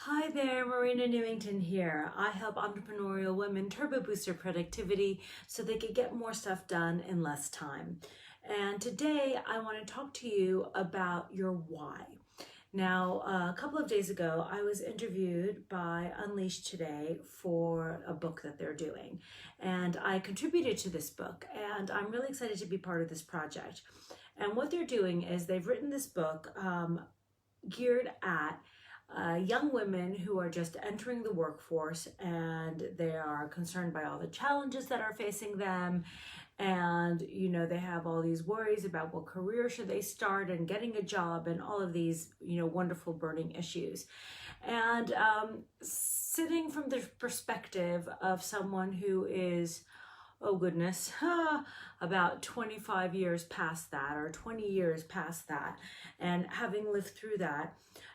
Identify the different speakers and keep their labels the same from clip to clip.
Speaker 1: Hi there, Marina Newington here. I help entrepreneurial women turbo boost their productivity so they can get more stuff done in less time. And today I want to talk to you about your why. Now, a couple of days ago, I was interviewed by Unleashed Today for a book that they're doing. And I contributed to this book, and I'm really excited to be part of this project. And what they're doing is they've written this book geared at young women who are just entering the workforce, and they are concerned by all the challenges that are facing them. And they have all these worries about what career should they start and getting a job and all of these wonderful burning issues. And sitting from the perspective of someone who is, oh goodness, about 25 years past that or 20 years past that, and having lived through that,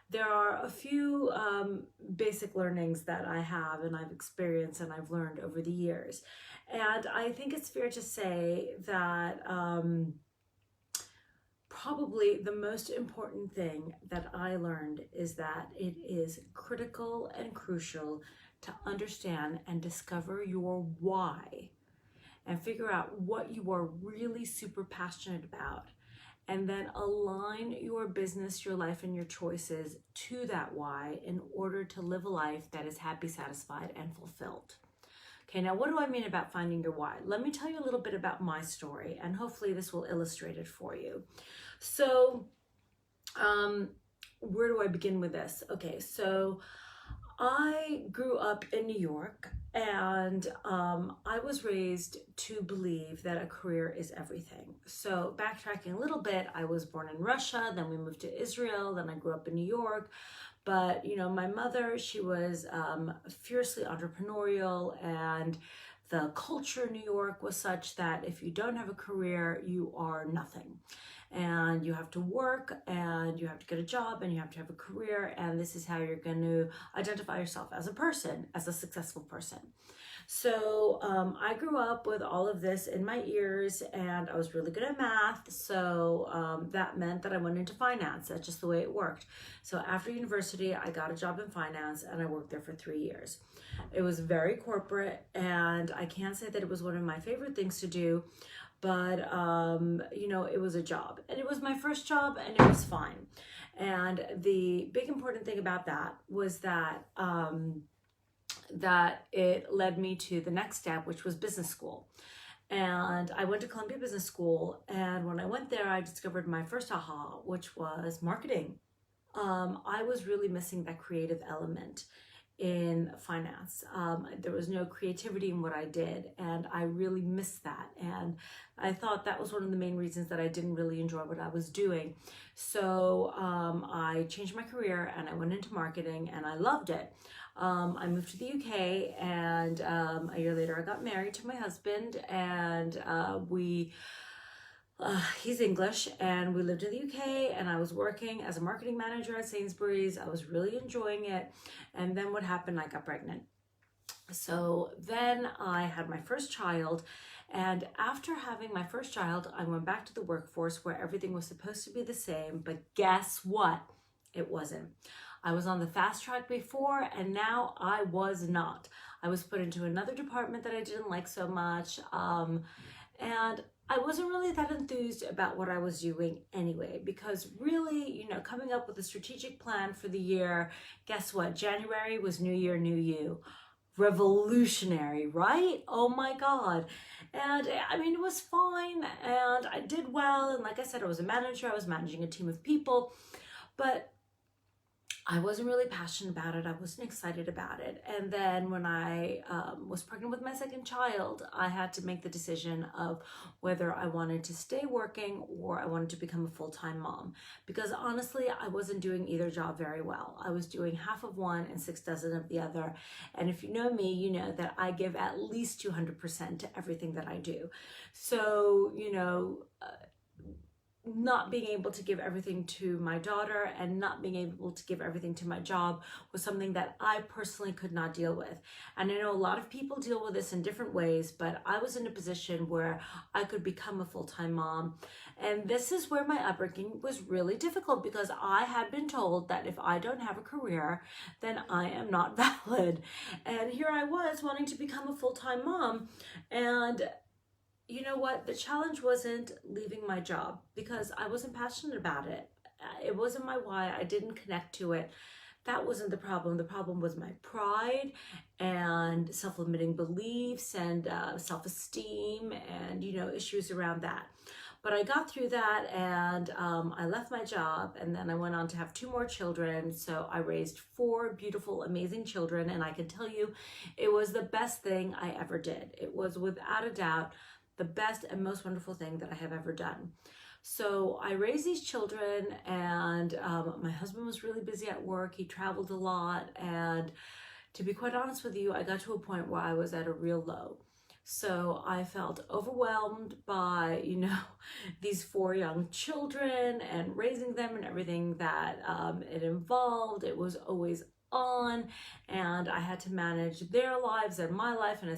Speaker 1: there are a few basic learnings that I have and I've experienced and I've learned over the years. And I think it's fair to say that probably the most important thing that I learned is that it is critical and crucial to understand and discover your why and figure out what you are really super passionate about, and then align your business, your life, and your choices to that why in order to live a life that is happy, satisfied, and fulfilled. Okay, now what do I mean about finding your why? Let me tell you a little bit about my story, and hopefully this will illustrate it for you. So, where do I begin with this? Okay, so I grew up in New York, and I was raised to believe that a career is everything. So backtracking a little bit, I was born in Russia, then we moved to Israel, then I grew up in New York. But my mother, she was fiercely entrepreneurial, and the culture in New York was such that if you don't have a career, you are nothing. And you have to work, and you have to get a job, and you have to have a career, and this is how you're going to identify yourself as a person, as a successful person. So I grew up with all of this in my ears, and I was really good at math, so that meant that I went into finance. That's just the way it worked. So after university, I got a job in finance, and I worked there for 3 years. It was very corporate, and I can't say that it was one of my favorite things to do, but it was a job, and it was my first job, and it was fine. And the big important thing about that was that that it led me to the next step, which was business school. And I went to Columbia Business School, and when I went there, I discovered my first aha, which was marketing. I was really missing that creative element in finance. There was no creativity in what I did, and I really missed that. And I thought that was one of the main reasons that I didn't really enjoy what I was doing. So I changed my career, and I went into marketing, and I loved it. I moved to the UK, and a year later I got married to my husband, and he's English, and we lived in the UK, and I was working as a marketing manager at Sainsbury's. I was really enjoying it. And then what happened? I got pregnant. So then I had my first child, and after having my first child, I went back to the workforce where everything was supposed to be the same, but guess what? It wasn't. I was on the fast track before, and now I was not. I was put into another department that I didn't like so much, and I wasn't really that enthused about what I was doing anyway, because really, coming up with a strategic plan for the year, guess what? January was New Year, New You. Revolutionary, right? Oh my God. And I mean, it was fine, and I did well. And like I said, I was a manager, I was managing a team of people, but I wasn't really passionate about it. I wasn't excited about it. And then when I was pregnant with my second child, I had to make the decision of whether I wanted to stay working or I wanted to become a full-time mom. Because honestly, I wasn't doing either job very well. I was doing half of one and 6 dozen of the other. And if you know me, you know that I give at least 200% to everything that I do. So, not being able to give everything to my daughter and not being able to give everything to my job was something that I personally could not deal with. And I know a lot of people deal with this in different ways, but I was in a position where I could become a full-time mom. And this is where my upbringing was really difficult, because I had been told that if I don't have a career, then I am not valid. And here I was wanting to become a full-time mom. And you know what? The challenge wasn't leaving my job, because I wasn't passionate about it. It wasn't my why. I didn't connect to it. That wasn't the problem. The problem was my pride and self-limiting beliefs and self-esteem and, issues around that. But I got through that, and I left my job, and then I went on to have 2 more children. So I raised 4 beautiful, amazing children, and I can tell you it was the best thing I ever did. It was without a doubt the best and most wonderful thing that I have ever done. So I raised these children, and my husband was really busy at work. He traveled a lot, and to be quite honest with you, I got to a point where I was at a real low. So I felt overwhelmed by, these 4 young children and raising them and everything that it involved. It was always on, and I had to manage their lives and my life and a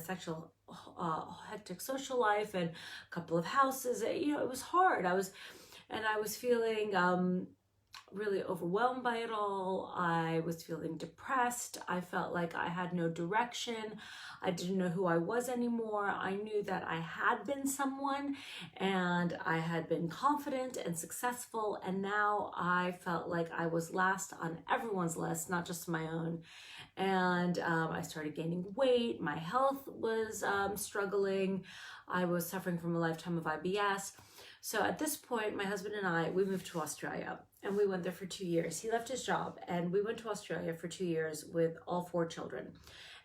Speaker 1: hectic social life and a couple of houses. It was hard. I was feeling really overwhelmed by it all. I was feeling depressed. I felt like I had no direction. I didn't know who I was anymore. I knew that I had been someone, and I had been confident and successful, and now I felt like I was last on everyone's list, not just my own. And I started gaining weight. My health was struggling. I was suffering from a lifetime of IBS. So at this point, my husband and I, we moved to Australia, and we went there for 2 years. He left his job, and we went to Australia for 2 years with all 4 children.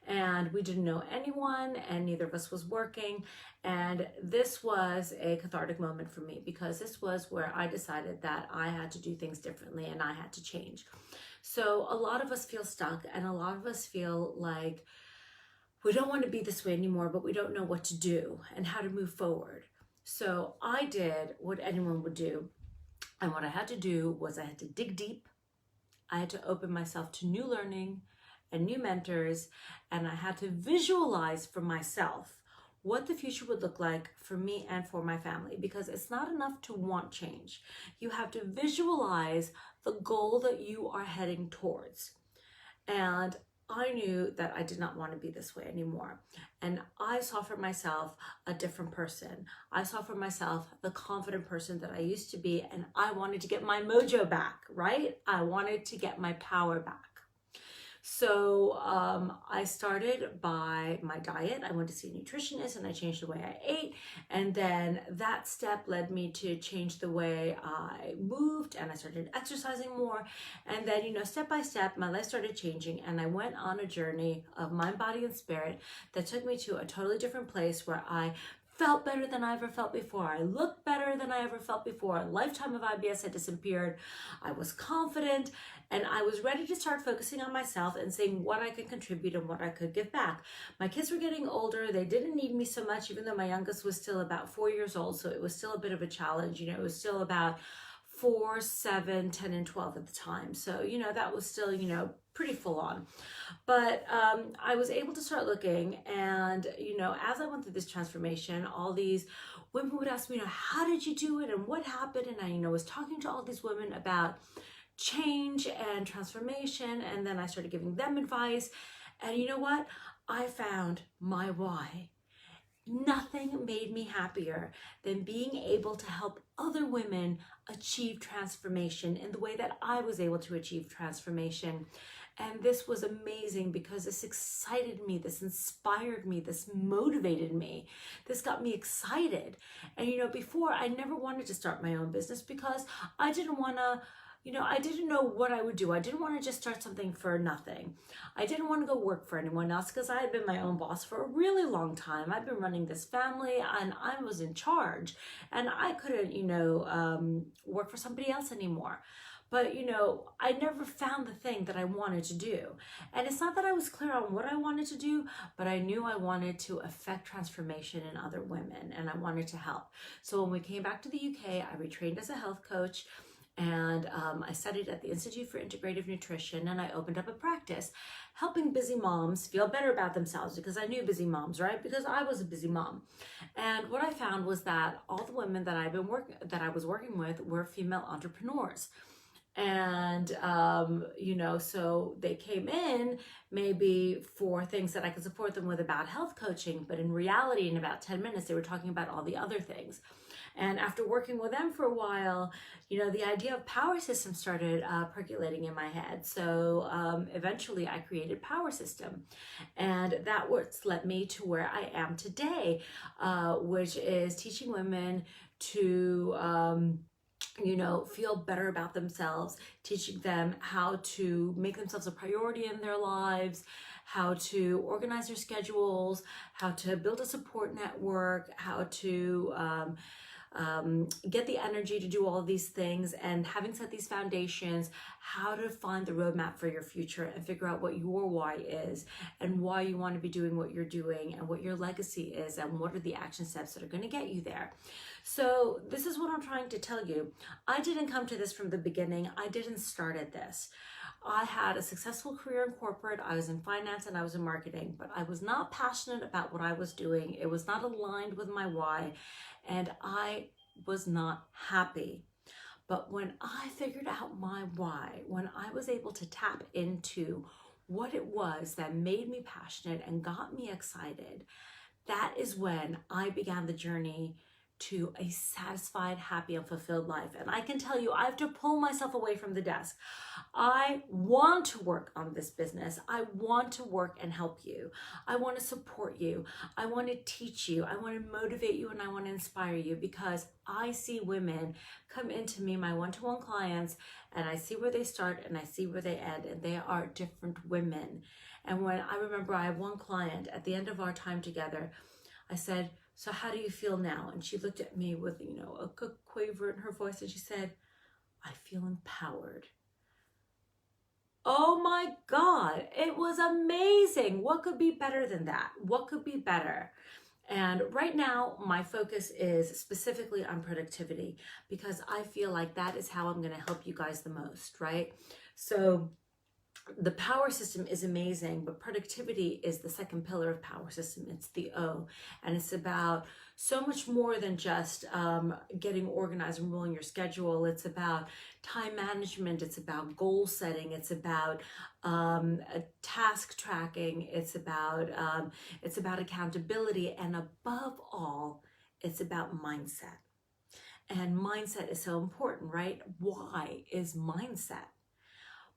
Speaker 1: And we didn't know anyone, and neither of us was working. And this was a cathartic moment for me, because this was where I decided that I had to do things differently and I had to change. So a lot of us feel stuck, and a lot of us feel like we don't want to be this way anymore, but we don't know what to do and how to move forward. So I did what anyone would do. And what I had to do was I had to dig deep. I had to open myself to new learning and new mentors, and I had to visualize for myself what the future would look like for me and for my family, because it's not enough to want change. You have to visualize the goal that you are heading towards. And I knew that I did not want to be this way anymore. And I saw for myself a different person. I saw for myself the confident person that I used to be, and I wanted to get my mojo back, right? I wanted to get my power back. So I started by my diet. I went to see a nutritionist, and I changed the way I ate. And then that step led me to change the way I moved, and I started exercising more. And then, step by step, my life started changing, and I went on a journey of mind, body, and spirit that took me to a totally different place where I felt better than I ever felt before. I looked better than I ever felt before. A lifetime of IBS had disappeared. I was confident, and I was ready to start focusing on myself and seeing what I could contribute and what I could give back. My kids were getting older. They didn't need me so much, even though my youngest was still about 4 years old. So it was still a bit of a challenge. It was still about 4, 7, 10, and 12 at the time. So, that was still, pretty full on. But I was able to start looking, and, as I went through this transformation, all these women would ask me, how did you do it and what happened? And I, was talking to all these women about change and transformation, and then I started giving them advice. And you know what? I found my why. Nothing made me happier than being able to help other women achieve transformation in the way that I was able to achieve transformation. And this was amazing, because this excited me, this inspired me, this motivated me, this got me excited. And before, I never wanted to start my own business, because I didn't want to, I didn't know what I would do. I didn't want to just start something for nothing. I didn't want to go work for anyone else, because I had been my own boss for a really long time. I've been running this family, and I was in charge, and I couldn't, work for somebody else anymore. But, I never found the thing that I wanted to do. And it's not that I was clear on what I wanted to do, but I knew I wanted to affect transformation in other women and I wanted to help. So when we came back to the UK, I retrained as a health coach. And I studied at the Institute for Integrative Nutrition, and I opened up a practice helping busy moms feel better about themselves, because I knew busy moms, right? Because I was a busy mom. And what I found was that all the women that I was working with were female entrepreneurs. And, so they came in maybe for things that I could support them with about health coaching, but in reality, in about 10 minutes, they were talking about all the other things. And after working with them for a while, the idea of PowerSystem started percolating in my head. So eventually I created PowerSystem. And that what's led me to where I am today, which is teaching women to feel better about themselves, teaching them how to make themselves a priority in their lives, how to organize their schedules, how to build a support network, how to get the energy to do all of these things, and having set these foundations, how to find the roadmap for your future and figure out what your why is and why you want to be doing what you're doing and what your legacy is and what are the action steps that are going to get you there. So this is what I'm trying to tell you. I didn't come to this from the beginning. I didn't start at this. I had a successful career in corporate. I was in finance and I was in marketing, but I was not passionate about what I was doing. It was not aligned with my why, and I was not happy. But when I figured out my why, when I was able to tap into what it was that made me passionate and got me excited, that is when I began the journey to a satisfied, happy, and fulfilled life. And I can tell you, I have to pull myself away from the desk. I want to work on this business. I want to work and help you. I want to support you. I want to teach you. I want to motivate you, and I want to inspire you, because I see women come into me, my one-to-one clients, and I see where they start and I see where they end, and they are different women. And when I remember I had one client at the end of our time together, I said, "So how do you feel now?" And she looked at me with, a quaver in her voice, and she said, "I feel empowered." Oh my God, it was amazing. What could be better than that? What could be better? And right now, my focus is specifically on productivity, because I feel like that is how I'm going to help you guys the most, right? So the PowerSystem is amazing, but productivity is the second pillar of PowerSystem. It's the O, and it's about so much more than just getting organized and ruling your schedule. It's about time management. It's about goal setting. It's about task tracking. It's about accountability, and above all, it's about mindset. And mindset is so important, right? Why is mindset?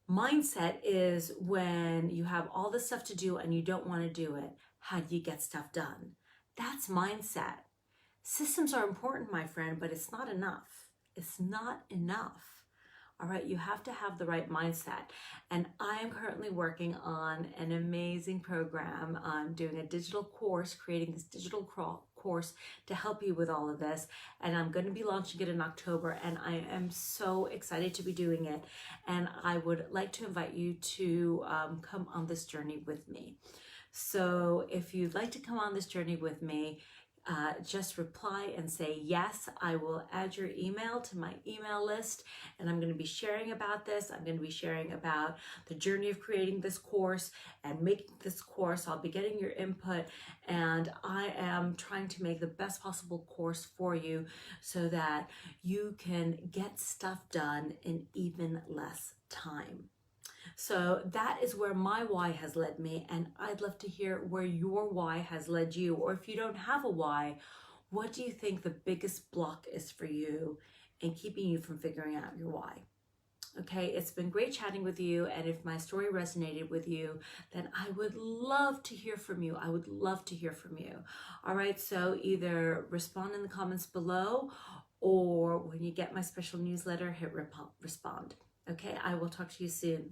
Speaker 1: Mindset is when you have all this stuff to do and you don't want to do it. How do you get stuff done? That's mindset. Systems are important, my friend, but it's not enough. It's not enough. All right, you have to have the right mindset. And I am currently working on an amazing program. I'm doing a digital course, creating this digital course to help you with all of this. And I'm going to be launching it in October, and I am so excited to be doing it. And I would like to invite you to come on this journey with me. So if you'd like to come on this journey with me, just reply and say yes. I will add your email to my email list, and I'm going to be sharing about this. I'm going to be sharing about the journey of creating this course and making this course. I'll be getting your input, and I am trying to make the best possible course for you so that you can get stuff done in even less time. So that is where my why has led me, and I'd love to hear where your why has led you. Or if you don't have a why, what do you think the biggest block is for you in keeping you from figuring out your why? Okay, it's been great chatting with you, and if my story resonated with you, then I would love to hear from you. I would love to hear from you. All right, so either respond in the comments below, or when you get my special newsletter, hit respond. Okay, I will talk to you soon.